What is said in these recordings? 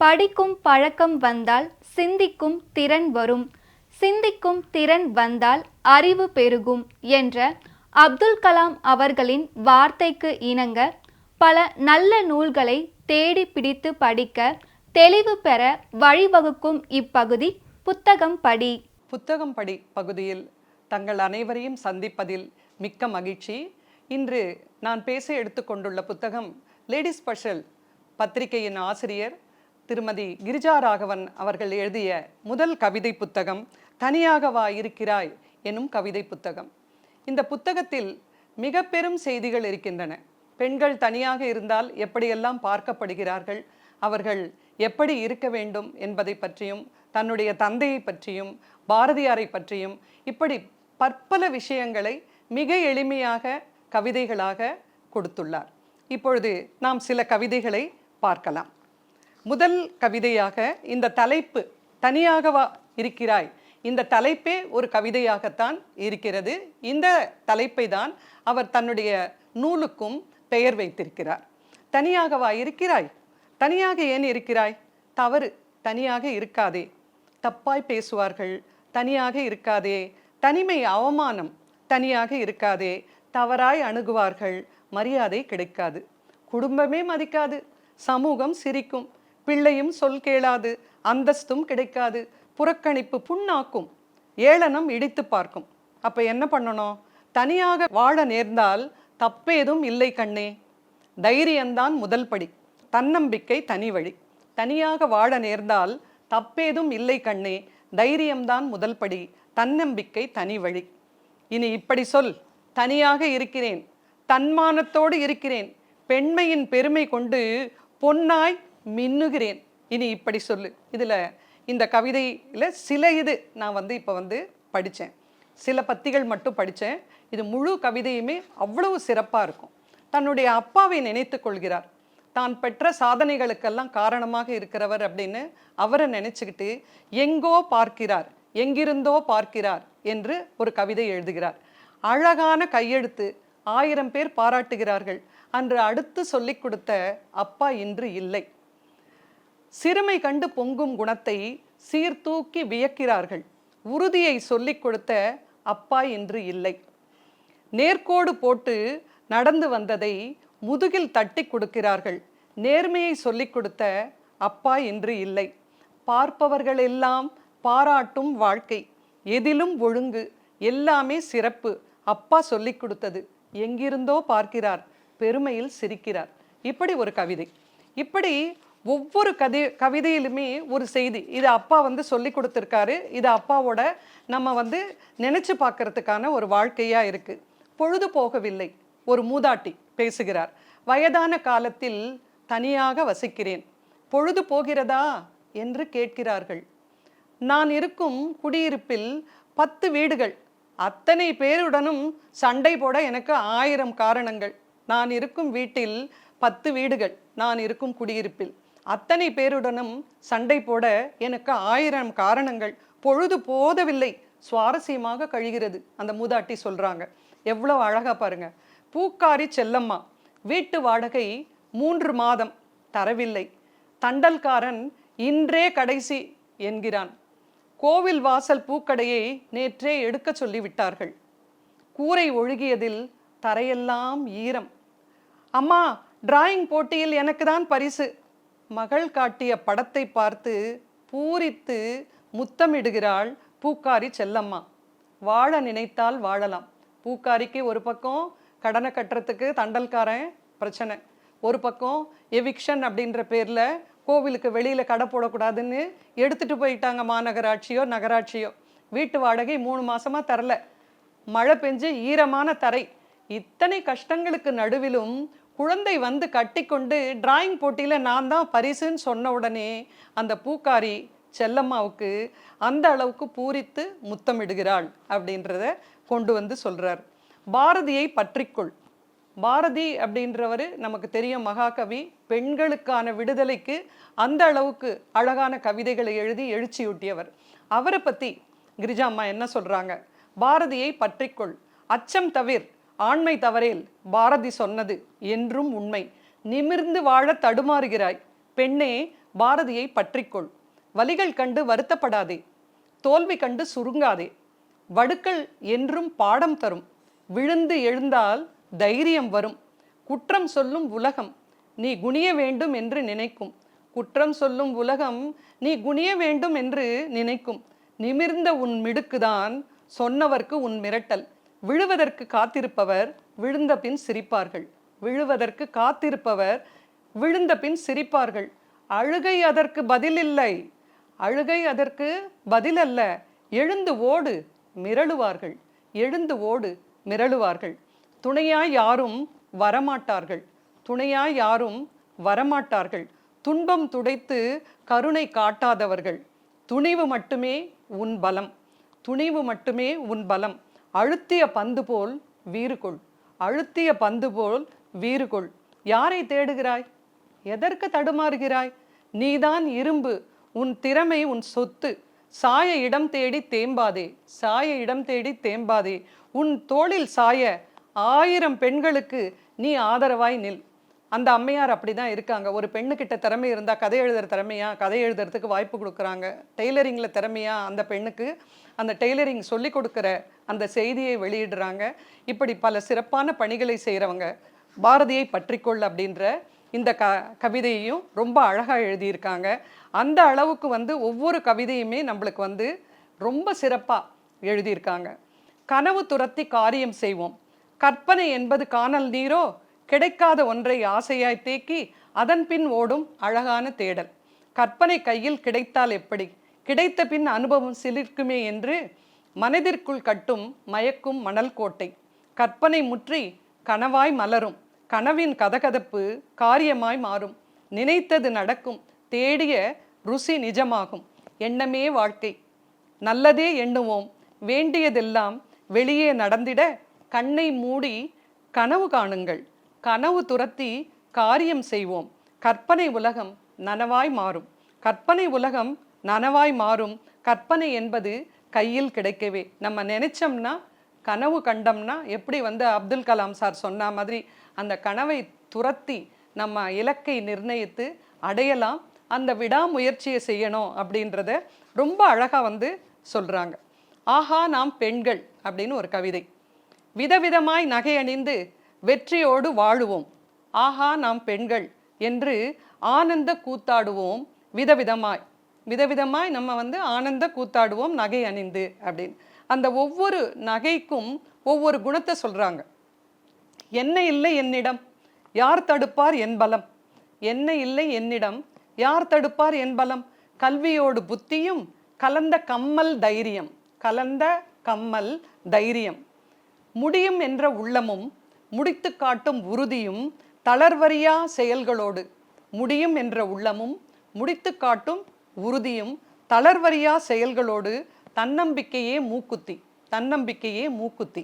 படிக்கும் பழக்கம் வந்தால் சிந்திக்கும் திறன் வரும், சிந்திக்கும் திறன் வந்தால் அறிவு பெருகும் என்ற அப்துல் கலாம் அவர்களின் வார்த்தைக்கு இணங்க பல நல்ல நூல்களை தேடி பிடித்து படிக்க தெளிவு பெற வழிவகுக்கும் இப்பகுதி புத்தகம் படி. புத்தகம் படி பகுதியில் தங்கள் அனைவரையும் சந்திப்பதில் மிக்க மகிழ்ச்சி. இன்று நான் பேச எடுத்துக்கொண்டுள்ள புத்தகம் லேடி ஸ்பெஷல் பத்திரிகையின் ஆசிரியர் திருமதி கிரிஜா ராகவன் அவர்கள் எழுதிய முதல் கவிதை புத்தகம் தனியாகவா இருக்கிறாய் எனும் கவிதை புத்தகம். இந்த புத்தகத்தில் மிக பெரும் செய்திகள் இருக்கின்றன. பெண்கள் தனியாக இருந்தால் எப்படியெல்லாம் பார்க்கப்படுகிறார்கள், அவர்கள் எப்படி இருக்க வேண்டும் என்பதை பற்றியும், தன்னுடைய தந்தையை பற்றியும், பாரதியாரை பற்றியும், இப்படி பற்பல விஷயங்களை மிக எளிமையாக கவிதைகளாக கொடுத்துள்ளார். இப்பொழுது நாம் சில கவிதைகளை பார்க்கலாம். முதல் கவிதையாக இந்த தலைப்பு தனியாகவா இருக்கிறாய், இந்த தலைப்பே ஒரு கவிதையாகத்தான் இருக்கிறது. இந்த தலைப்பை தான் அவர் தன்னுடைய நூலுக்கும் பெயர் வைத்திருக்கிறார். தனியாகவா இருக்கிறாய், தனியாக ஏன் இருக்கிறாய், தவறு, தனியாக இருக்காதே, தப்பாய் பேசுவார்கள், தனியாக இருக்காதே, தனிமை அவமானம், தனியாக இருக்காதே, தவறாய் அணுகுவார்கள், மரியாதை கிடைக்காது, குடும்பமே மதிக்காது, சமூகம் சிரிக்கும், பிள்ளையும் சொல் கேளாது, அந்தஸ்தும் கிடைக்காது, புறக்கணிப்பு புண்ணாக்கும், ஏளனம் இடித்து பார்க்கும். அப்போ என்ன பண்ணணும்? தனியாக வாழ நேர்ந்தால் தப்பேதும் இல்லை கண்ணே, தைரியம்தான் முதல் படி, தன்னம்பிக்கை தனி வழி. தனியாக வாழ நேர்ந்தால் தப்பேதும் இல்லை கண்ணே, தைரியம்தான் முதல் படி, தன்னம்பிக்கை தனி வழி. இனி இப்படி சொல், தனியாக இருக்கிறேன், தன்மானத்தோடு இருக்கிறேன், பெண்மையின் பெருமை கொண்டு பொன்னாய் மின்னுகிறேன். இனி இப்படி சொல்லு. இதில் இந்த கவிதையில் சில நான் இப்போ படித்தேன், சில பத்திகள் மட்டும் படித்தேன். இது முழு கவிதையுமே அவ்வளவு சிறப்பாக இருக்கும். தன்னுடைய அப்பாவை நினைத்து கொள்கிறார். தான் பெற்ற சாதனைகளுக்கெல்லாம் காரணமாக இருக்கிறவர் அப்படின்னு அவரை நினைச்சுக்கிட்டு எங்கோ பார்க்கிறார், எங்கிருந்தோ பார்க்கிறார் என்று ஒரு கவிதை எழுதுகிறார். அழகான கையெழுத்து, 1000 பேர் பாராட்டுகிறார்கள். அன்று அடுத்து சொல்லிக் கொடுத்த அப்பா இன்று இல்லை. சிறுமை கண்டு பொங்கும் குணத்தை சீர்தூக்கி வியக்கிறார்கள். உறுதியை சொல்லிக் கொடுத்த அப்பா இன்று இல்லை. நேர்கோடு போட்டு நடந்து வந்ததை முதுகில் தட்டி கொடுக்கிறார்கள். நேர்மையை சொல்லிக் கொடுத்த அப்பா இன்று இல்லை. பார்ப்பவர்கள் எல்லாம் பாராட்டும் வாழ்க்கை, எதிலும் ஒழுங்கு, எல்லாமே சிறப்பு, அப்பா சொல்லிக் கொடுத்தது, எங்கிருந்தோ பார்க்கிறார், பெருமையில் சிரிக்கிறார். இப்படி ஒரு கவிதை. இப்படி ஒவ்வொரு கவிதையிலுமே ஒரு செய்தி. இது அப்பா சொல்லி கொடுத்துருக்காரு. இது அப்பாவோட நம்ம நினைச்சு பார்க்கறதுக்கான ஒரு வாழ்க்கையா இருக்கு. பொழுது போகவில்லை, ஒரு மூதாட்டி பேசுகிறார். வயதான காலத்தில் தனியாக வசிக்கிறேன், பொழுது போகிறதா என்று கேட்கிறார்கள். நான் இருக்கும் குடியிருப்பில் 10 வீடுகள், அத்தனை பேருடனும் சண்டை போட எனக்கு 1000 காரணங்கள். நான் இருக்கும் வீட்டில் 10 வீடுகள், நான் இருக்கும் குடியிருப்பில் அத்தனை பேருடனும் சண்டை போட எனக்கு 1000 காரணங்கள். பொழுது போதவில்லை, சுவாரஸ்யமாக கழிகிறது. அந்த மூதாட்டி சொல்றாங்க. எவ்வளோ அழகா பாருங்க. பூக்காரி செல்லம்மா வீட்டு வாடகை 3 மாதம் தரவில்லை. தண்டல்காரன் இன்றே கடைசி என்கிறான். கோவில் வாசல் பூக்கடையை நேற்றே எடுக்க சொல்லிவிட்டார்கள். கூரை ஒழுகியதில் தரையெல்லாம் ஈரம். அம்மா, டிராயிங் போட்டியில் எனக்கு தான் பரிசு. மகள் காட்டிய படத்தை பார்த்து பூரித்து முத்தமிடுகிறாள் பூக்காரி செல்லம்மா. வாழ நினைத்தால் வாழலாம். பூக்காரிக்கு ஒரு பக்கம் கடனை கட்டுறதுக்கு தண்டல்காரன் பிரச்சனை, ஒரு பக்கம் எவிக்ஷன் அப்படின்ற பேரில் கோவிலுக்கு வெளியில் கடை போடக்கூடாதுன்னு எடுத்துகிட்டு போயிட்டாங்க மாநகராட்சியோ நகராட்சியோ. வீட்டு வாடகை 3 மாதமாக தரல. மழை பெஞ்சு ஈரமான தரை. இத்தனை கஷ்டங்களுக்கு நடுவிலும் குழந்தை கட்டி கொண்டு டிராயிங் போட்டியில் நான் தான் பரிசுன்னு சொன்ன உடனே அந்த பூக்காரி செல்லம்மாவுக்கு அந்த அளவுக்கு பூரித்து முத்தமிடுகிறாள் அப்படின்றத கொண்டு சொல்கிறார். பாரதியை பற்றிக்கொள். பாரதி அப்படின்றவர் நமக்கு தெரியும், மகாகவி. பெண்களுக்கான விடுதலைக்கு அந்த அளவுக்கு அழகான கவிதைகளை எழுதி எழுச்சியூட்டியவர். அவரை பற்றி கிரிஜாம்மா என்ன சொல்கிறாங்க? பாரதியை பற்றிக்கொள், அச்சம் தவிர், ஆண்மை தவறேல், பாரதி சொன்னது என்றும் உண்மை. நிமிர்ந்து வாழ தடுமாறுகிறாய் பெண்ணே, பாரதியை பற்றிக்கொள். வலிகள் கண்டு வருத்தப்படாதே, தோல்வி கண்டு சுருங்காதே. வடுக்கள் என்றும் பாடம் தரும், விழுந்து எழுந்தால் தைரியம் வரும். குற்றம் சொல்லும் உலகம் நீ குனிய வேண்டும் என்று நினைக்கும். குற்றம் சொல்லும் உலகம் நீ குனிய வேண்டும் என்று நினைக்கும். நிமிர்ந்த உன் மிடுக்குதான் சொன்னவர்க்கு உன் மிரட்டல். விழுவதற்கு காத்திருப்பவர் விழுந்த பின் சிரிப்பார்கள். விழுவதற்கு காத்திருப்பவர் விழுந்த பின் சிரிப்பார்கள். அழுகை அதற்கு பதிலில்லை, அழுகை அதற்கு பதிலல்ல. எழுந்து ஓடு மிரளுவார்கள், எழுந்து ஓடு மிரளுவார்கள். துணையாய் யாரும் வரமாட்டார்கள், துணையாய் யாரும் வரமாட்டார்கள். துன்பம் துடைத்து கருணை காட்டாதவர்கள். துணிவு மட்டுமே உன் பலம், துணிவு மட்டுமே உன் பலம். அழுத்திய பந்து போல் வீறுகொள், அழுத்திய பந்து போல் வீறுகொள். யாரை தேடுகிறாய், எதற்கு தடுமாறுகிறாய்? நீதான் இரும்பு, உன் திறமை உன் சொத்து. சாய இடம் தேடி தேம்பாதே, சாய இடம் தேடி தேம்பாதே. உன் தோளில் சாய 1000 பெண்களுக்கு நீ ஆதரவாய் நில். அந்த அம்மையார் அப்படிதான் இருக்காங்க. ஒரு பெண்ணுக்கிட்ட திறமை இருந்தால் கதை எழுதுகிற திறமையா, கதை எழுதுறதுக்கு வாய்ப்பு கொடுக்குறாங்க. டெய்லரிங்கில் திறமையா, அந்த பெண்ணுக்கு அந்த டெய்லரிங் சொல்லி கொடுக்குற அந்த செய்தியை வெளியிடுறாங்க. இப்படி பல சிறப்பான பணிகளை செய்கிறவங்க. பாரதியை பற்றிக்கொள் அப்படின்ற இந்த கவிதையையும் ரொம்ப அழகாக எழுதியிருக்காங்க. அந்த அளவுக்கு ஒவ்வொரு கவிதையுமே நம்மளுக்கு ரொம்ப சிறப்பாக எழுதியிருக்காங்க. கனவு துரத்தி காரியம் செய்வோம், கற்பனை என்பது காணல் நீரோ, கிடைக்காத ஒன்றை ஆசையாய் தேக்கி அதன் பின் ஓடும் அழகான தேடல். கற்பனை கையில் கிடைத்தால் எப்படி, கிடைத்த பின் அனுபவம் சிலிர்க்குமே என்று மனதிற்குள் கட்டும் மயக்கும் மணல் கோட்டை. கற்பனை முற்றி கனவாய் மலரும், கனவின் கதகதப்பு காரியமாய் மாறும். நினைத்தது நடக்கும், தேடிய ருசி நிஜமாகும். எண்ணமே வாழ்க்கை, நல்லதே எண்ணுவோம், வேண்டியதெல்லாம் வெளியே நடந்திட கண்ணை மூடி கனவு காணுங்கள். கனவு துரத்தி காரியம் செய்வோம், கற்பனை உலகம் நனவாய் மாறும். கற்பனை உலகம் நனவாய் மாறும். கற்பனை என்பது கையில் கிடைக்கவே. நம்ம நினைச்சோம்னா, கனவு கண்டோம்னா, எப்படி அப்துல் கலாம் சார் சொன்ன மாதிரி அந்த கனவை துரத்தி நம்ம இலக்கை நிர்ணயித்து அடையலாம். அந்த விடாமுயற்சியை செய்யணும் அப்படின்றத ரொம்ப அழகாக சொல்கிறாங்க. ஆஹா நாம் பெண்கள் அப்படின்னு ஒரு கவிதை. விதவிதமாய் நகை அணிந்து வெற்றியோடு வாழுவோம். ஆஹா நாம் பெண்கள் என்று ஆனந்த கூத்தாடுவோம். விதவிதமாய் விதவிதமாய் நம்ம ஆனந்த கூத்தாடுவோம் நகை அணிந்து அப்படின்னு. அந்த ஒவ்வொரு நகைக்கும் ஒவ்வொரு குணத்தை சொல்கிறாங்க. என்ன இல்லை என்னிடம் யார் தடுப்பார் என் பலம், என்ன இல்லை என்னிடம் யார் தடுப்பார் என் பலம். கல்வியோடு புத்தியும் கலந்த கம்மல் தைரியம், கலந்த கம்மல் தைரியம். முடியும் என்ற உள்ளமும் முடித்து காட்டும் உறுதியும் தளர்வறியா செயல்களோடு. முடியும் என்ற உள்ளமும் முடித்து காட்டும் உறுதியும் தளர்வறியா செயல்களோடு தன்னம்பிக்கையே மூக்குத்தி, தன்னம்பிக்கையே மூக்குத்தி.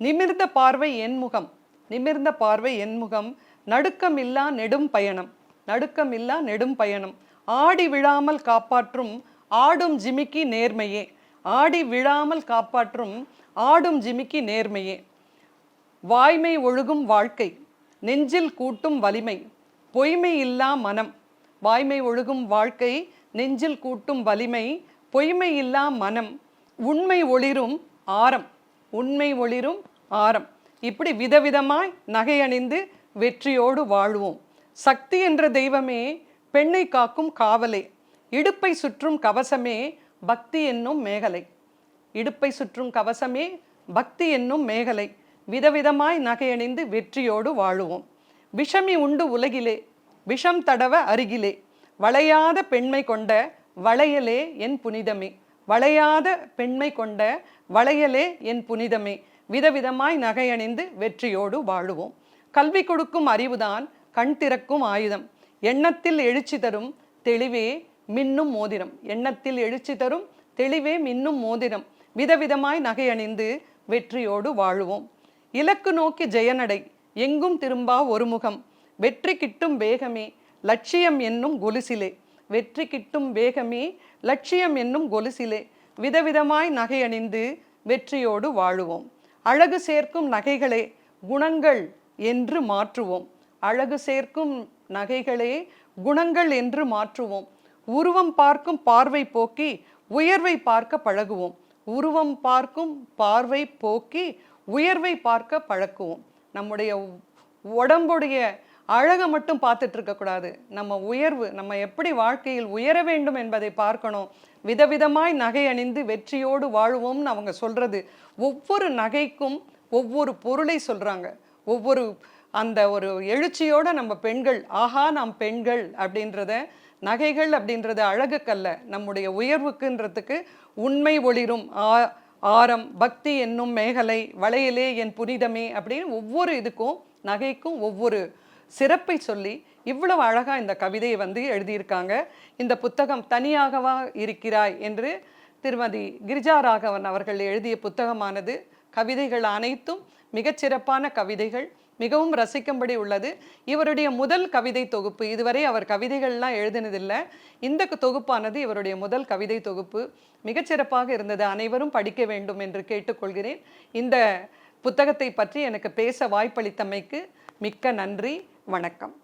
நிமிர்ந்த பார்வை என் முகம், நிமிர்ந்த பார்வை என் முகம். நடுக்கமில்லா நெடும் பயணம், நடுக்கமில்லா நெடும் பயணம். ஆடி விழாமல் காப்பாற்றும் ஆடும் ஜிமிக்கி நேர்மையே, ஆடி விழாமல் காப்பாற்றும் ஆடும் ஜிமிக்கி நேர்மையே. வாய்மை ஒழுகும் வாழ்க்கை நெஞ்சில் கூட்டும் வலிமை, பொய்மை இல்லா மனம். வாய்மை ஒழுகும் வாழ்க்கை நெஞ்சில் கூட்டும் வலிமை, பொய்மை இல்லா மனம். உண்மை ஒளிரும் ஆரம், உண்மை ஒளிரும் ஆரம். இப்படி விதவிதமாய் நகை அணிந்து வெற்றியோடு வாழ்வோம். சக்தி என்ற தெய்வமே பெண்ணை காக்கும் காவலே, இடுப்பை சுற்றும் கவசமே பக்தி என்னும் மேகலை. இடுப்பை சுற்றும் கவசமே பக்தி என்னும் மேகலை. விதவிதமாய் நகை அணிந்து வெற்றியோடு வாழுவோம். விஷமி உண்டு உலகிலே விஷம் தடவ அருகிலே, வளையாத பெண்மை கொண்ட வளையலே என் புனிதமே, வளையாத பெண்மை கொண்ட வளையலே என் புனிதமே. விதவிதமாய் நகை அணிந்து வெற்றியோடு வாழுவோம். கல்வி கொடுக்கும் அறிவுதான் கண் திறக்கும் ஆயுதம். எண்ணத்தில் எழுச்சி தரும் தெளிவே மின்னும் மோதிரம், எண்ணத்தில் எழுச்சி தரும் தெளிவே மின்னும் மோதிரம். விதவிதமாய் நகை அணிந்து வெற்றியோடு வாழுவோம். இலக்கு நோக்கி ஜெயநடை எங்கும் திரும்பா ஒரு முகம். வெற்றி கிட்டும் வேகமே லட்சியம் என்னும் கொலுசிலே, வெற்றி கிட்டும் வேகமே லட்சியம் என்னும் கொலுசிலே. விதவிதமாய் நகை அணிந்து வெற்றியோடு வாழுவோம். அழகு சேர்க்கும் நகைகளே குணங்கள் என்று மாற்றுவோம். அழகு சேர்க்கும் நகைகளே குணங்கள் என்று மாற்றுவோம். உருவம் பார்க்கும் பார்வை போக்கி உயர்வை பார்க்க பழகுவோம். உருவம் பார்க்கும் பார்வை போக்கி உயர்வை பார்க்க பழக்குவோம். நம்முடைய உடம்புடைய அழகை மட்டும் பார்த்துட்டு இருக்கக்கூடாது. நம்ம உயர்வு, நம்ம எப்படி வாழ்க்கையில் உயர வேண்டும் என்பதை பார்க்கணும். விதவிதமாய் நகை அணிந்து வெற்றியோடு வாழுவோம்னு அவங்க சொல்றது. ஒவ்வொரு நகைக்கும் ஒவ்வொரு பொருளை சொல்றாங்க. ஒவ்வொரு அந்த ஒரு எழுச்சியோட நம்ம பெண்கள், ஆஹா நாம் பெண்கள் அப்படின்றத, நகைகள் அப்படின்றது அழகுக்கல்ல, நம்முடைய உயர்வுக்குன்றதுக்கு உண்மை ஒளிரும் ஆரம் பக்தி என்னும் மேகலை வளையலே என் புனிதமே அப்படின்னு ஒவ்வொரு இதுக்கும் நகைக்கும் ஒவ்வொரு சிறப்பை சொல்லி இவ்வளவு அழகா இந்த கவிதையை எழுதியிருக்காங்க. இந்த புத்தகம் தனியாகவா இருக்கிறாய் என்று திருமதி கிரிஜா ராகவன் அவர்கள் எழுதிய புத்தகமானது. கவிதைகள் அனைத்தும் மிகச்சிறப்பான கவிதைகள், மிகவும் ரசிக்கும்படி உள்ளது. இவருடைய முதல் கவிதை தொகுப்பு. இதுவரை அவர் கவிதைகள்லாம் எழுதினதில்லை. இந்த தொகுப்பானது இவருடைய முதல் கவிதை தொகுப்பு. மிகச்சிறப்பாக இருந்தது. அனைவரும் படிக்க வேண்டும் என்று கேட்டுக்கொள்கிறேன். இந்த புத்தகத்தை பற்றி எனக்கு பேச வாய்ப்பளித்தமைக்கு மிக்க நன்றி. வணக்கம்.